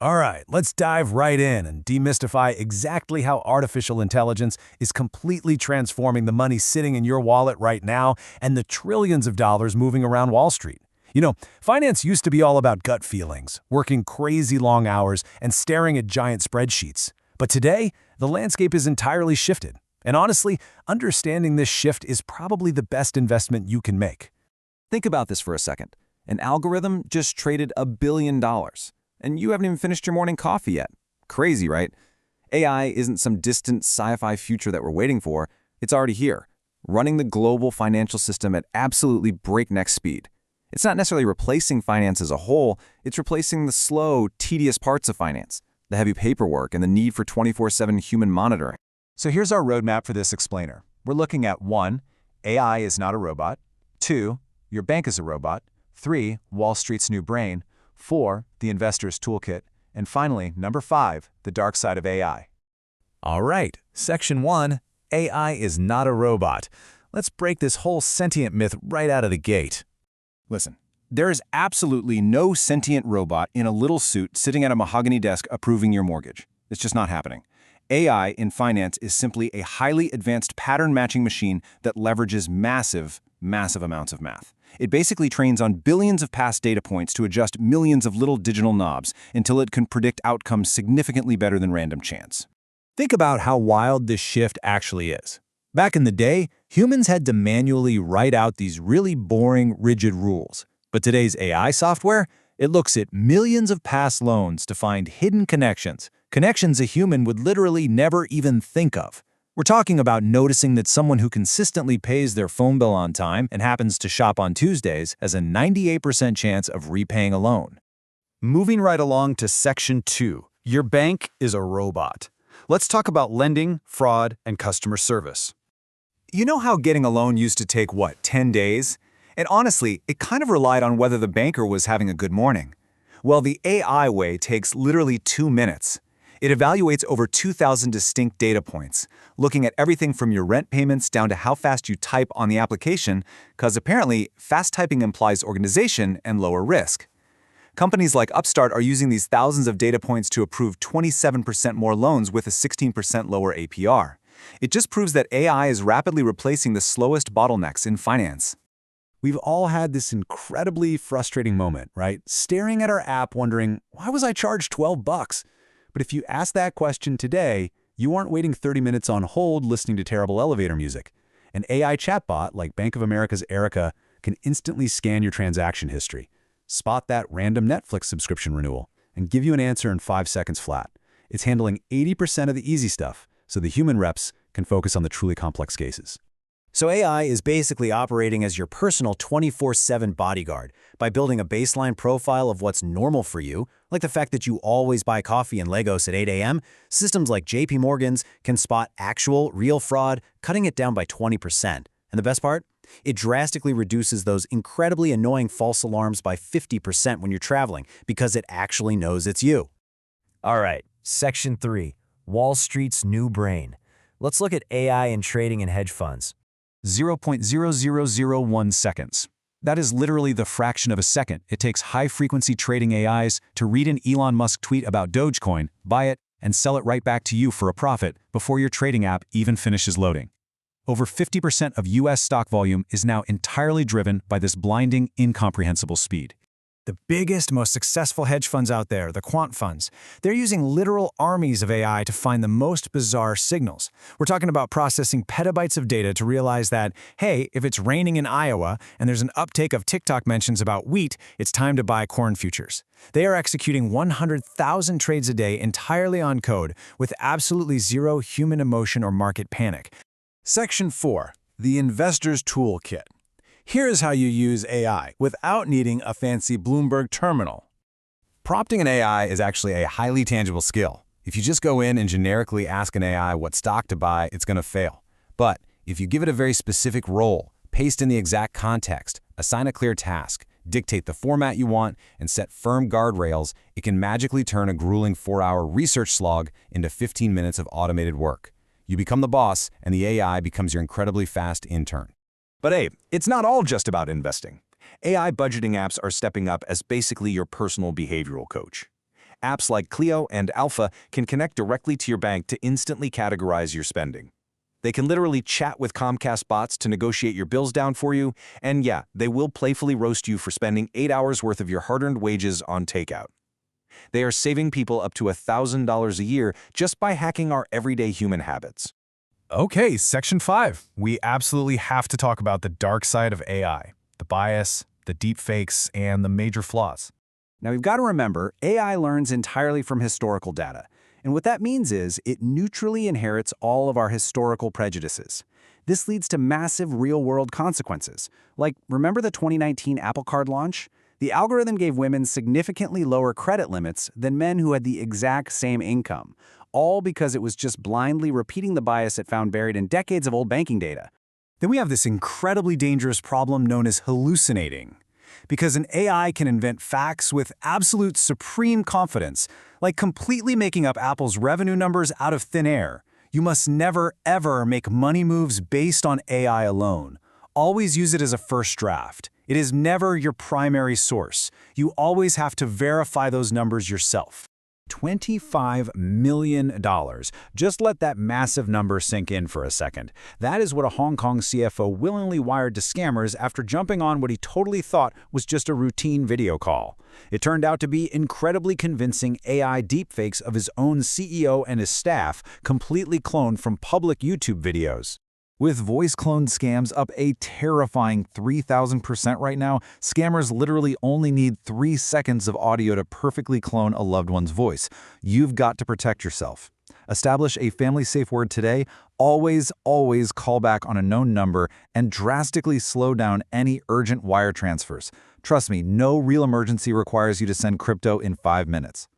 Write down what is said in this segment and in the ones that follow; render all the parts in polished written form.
All right, let's dive right in and demystify exactly how artificial intelligence is completely transforming the money sitting in your wallet right now and the trillions of dollars moving around Wall Street. Finance used to be all about gut feelings, working crazy long hours, and staring at giant spreadsheets. But today, the landscape is entirely shifted. And honestly, understanding this shift is probably the best investment you can make. Think about this for a second. An algorithm just traded $1 billion, and you haven't even finished your morning coffee yet. Crazy, right? AI isn't some distant sci-fi future that we're waiting for. It's already here, running the global financial system at absolutely breakneck speed. It's not necessarily replacing finance as a whole, it's replacing the slow, tedious parts of finance, the heavy paperwork and the need for 24/7 human monitoring. So here's our roadmap for this explainer. We're looking at 1. AI is not a robot. 2. Your bank is a robot. 3. Wall Street's new brain. 4. The investor's toolkit. And finally, number 5, the dark side of AI. All right, Section 1, AI is not a robot. Let's break this whole sentient myth right out of the gate. Listen, there is absolutely no sentient robot in a little suit sitting at a mahogany desk approving your mortgage. It's just not happening. AI in finance is simply a highly advanced pattern-matching machine that leverages massive amounts of math. It basically trains on billions of past data points to adjust millions of little digital knobs until it can predict outcomes significantly better than random chance. Think about how wild this shift actually is. Back in the day, humans had to manually write out these really boring, rigid rules. But today's AI software, it looks at millions of past loans to find hidden connections a human would literally never even think of. We're talking about noticing that someone who consistently pays their phone bill on time and happens to shop on Tuesdays has a 98% chance of repaying a loan. Moving right along to Section 2, your bank is a robot. Let's talk about lending, fraud, and customer service. You know how getting a loan used to take, 10 days? And honestly, it kind of relied on whether the banker was having a good morning. Well, the AI way takes literally 2 minutes. It evaluates over 2,000 distinct data points, looking at everything from your rent payments down to how fast you type on the application, because apparently, fast typing implies organization and lower risk. Companies like Upstart are using these thousands of data points to approve 27% more loans with a 16% lower APR. It just proves that AI is rapidly replacing the slowest bottlenecks in finance. We've all had this incredibly frustrating moment, right? Staring at our app wondering, why was I charged $12? But if you ask that question today, you aren't waiting 30 minutes on hold listening to terrible elevator music. An AI chatbot like Bank of America's Erica can instantly scan your transaction history, spot that random Netflix subscription renewal, and give you an answer in 5 seconds flat. It's handling 80% of the easy stuff, so the human reps can focus on the truly complex cases. So AI is basically operating as your personal 24/7 bodyguard by building a baseline profile of what's normal for you, like the fact that you always buy coffee and Legos at 8 a.m. Systems like JP Morgan's can spot actual, real fraud, cutting it down by 20%. And the best part? It drastically reduces those incredibly annoying false alarms by 50% when you're traveling because it actually knows it's you. All right, Section 3, Wall Street's new brain. Let's look at AI in trading and hedge funds. 0.0001 seconds. That is literally the fraction of a second it takes high-frequency trading AIs to read an Elon Musk tweet about Dogecoin, buy it, and sell it right back to you for a profit before your trading app even finishes loading. Over 50% of US stock volume is now entirely driven by this blinding, incomprehensible speed. The biggest, most successful hedge funds out there, the Quant Funds, they're using literal armies of AI to find the most bizarre signals. We're talking about processing petabytes of data to realize that, hey, if it's raining in Iowa and there's an uptake of TikTok mentions about wheat, it's time to buy corn futures. They are executing 100,000 trades a day entirely on code with absolutely zero human emotion or market panic. Section 4, the investor's toolkit. Here is how you use AI without needing a fancy Bloomberg terminal. Prompting an AI is actually a highly tangible skill. If you just go in and generically ask an AI what stock to buy, it's going to fail. But if you give it a very specific role, paste in the exact context, assign a clear task, dictate the format you want, and set firm guardrails, it can magically turn a grueling 4-hour research slog into 15 minutes of automated work. You become the boss, and the AI becomes your incredibly fast intern. But hey, it's not all just about investing. AI budgeting apps are stepping up as basically your personal behavioral coach. Apps like Clio and Alpha can connect directly to your bank to instantly categorize your spending. They can literally chat with Comcast bots to negotiate your bills down for you, and yeah, they will playfully roast you for spending 8 hours worth of your hard-earned wages on takeout. They are saving people up to $1,000 a year just by hacking our everyday human habits. Okay, Section 5. We absolutely have to talk about the dark side of AI, the bias, the deepfakes, and the major flaws. Now, we've got to remember, AI learns entirely from historical data. And what that means is it neutrally inherits all of our historical prejudices. This leads to massive real-world consequences. Like, remember the 2019 Apple Card launch? The algorithm gave women significantly lower credit limits than men who had the exact same income, all because it was just blindly repeating the bias it found buried in decades of old banking data. Then we have this incredibly dangerous problem known as hallucinating. Because an AI can invent facts with absolute supreme confidence, like completely making up Apple's revenue numbers out of thin air. You must never, ever make money moves based on AI alone. Always use it as a first draft. It is never your primary source. You always have to verify those numbers yourself. $25 million. Just let that massive number sink in for a second. That is what a Hong Kong CFO willingly wired to scammers after jumping on what he totally thought was just a routine video call. It turned out to be incredibly convincing AI deepfakes of his own CEO and his staff, completely cloned from public YouTube videos. With voice clone scams up a terrifying 3,000% right now, scammers literally only need 3 seconds of audio to perfectly clone a loved one's voice. You've got to protect yourself. Establish a family safe word today. Always call back on a known number and drastically slow down any urgent wire transfers. Trust me, no real emergency requires you to send crypto in 5 minutes.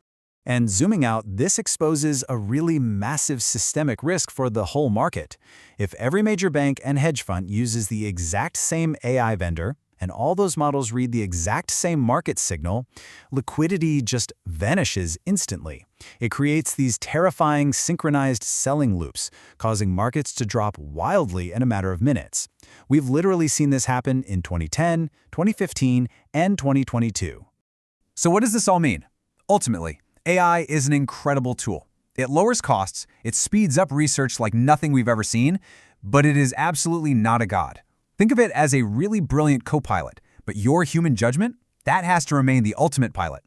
And zooming out, this exposes a really massive systemic risk for the whole market. If every major bank and hedge fund uses the exact same AI vendor, and all those models read the exact same market signal, liquidity just vanishes instantly. It creates these terrifying synchronized selling loops, causing markets to drop wildly in a matter of minutes. We've literally seen this happen in 2010, 2015, and 2022. So what does this all mean? Ultimately, AI is an incredible tool. It lowers costs, it speeds up research like nothing we've ever seen, but it is absolutely not a god. Think of it as a really brilliant co-pilot, but your human judgment, that has to remain the ultimate pilot.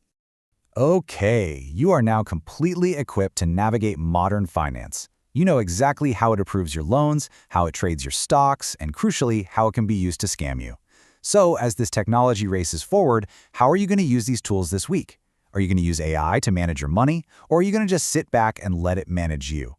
Okay, you are now completely equipped to navigate modern finance. You know exactly how it approves your loans, how it trades your stocks, and crucially, how it can be used to scam you. So, as this technology races forward, how are you going to use these tools this week? Are you going to use AI to manage your money, or are you going to just sit back and let it manage you?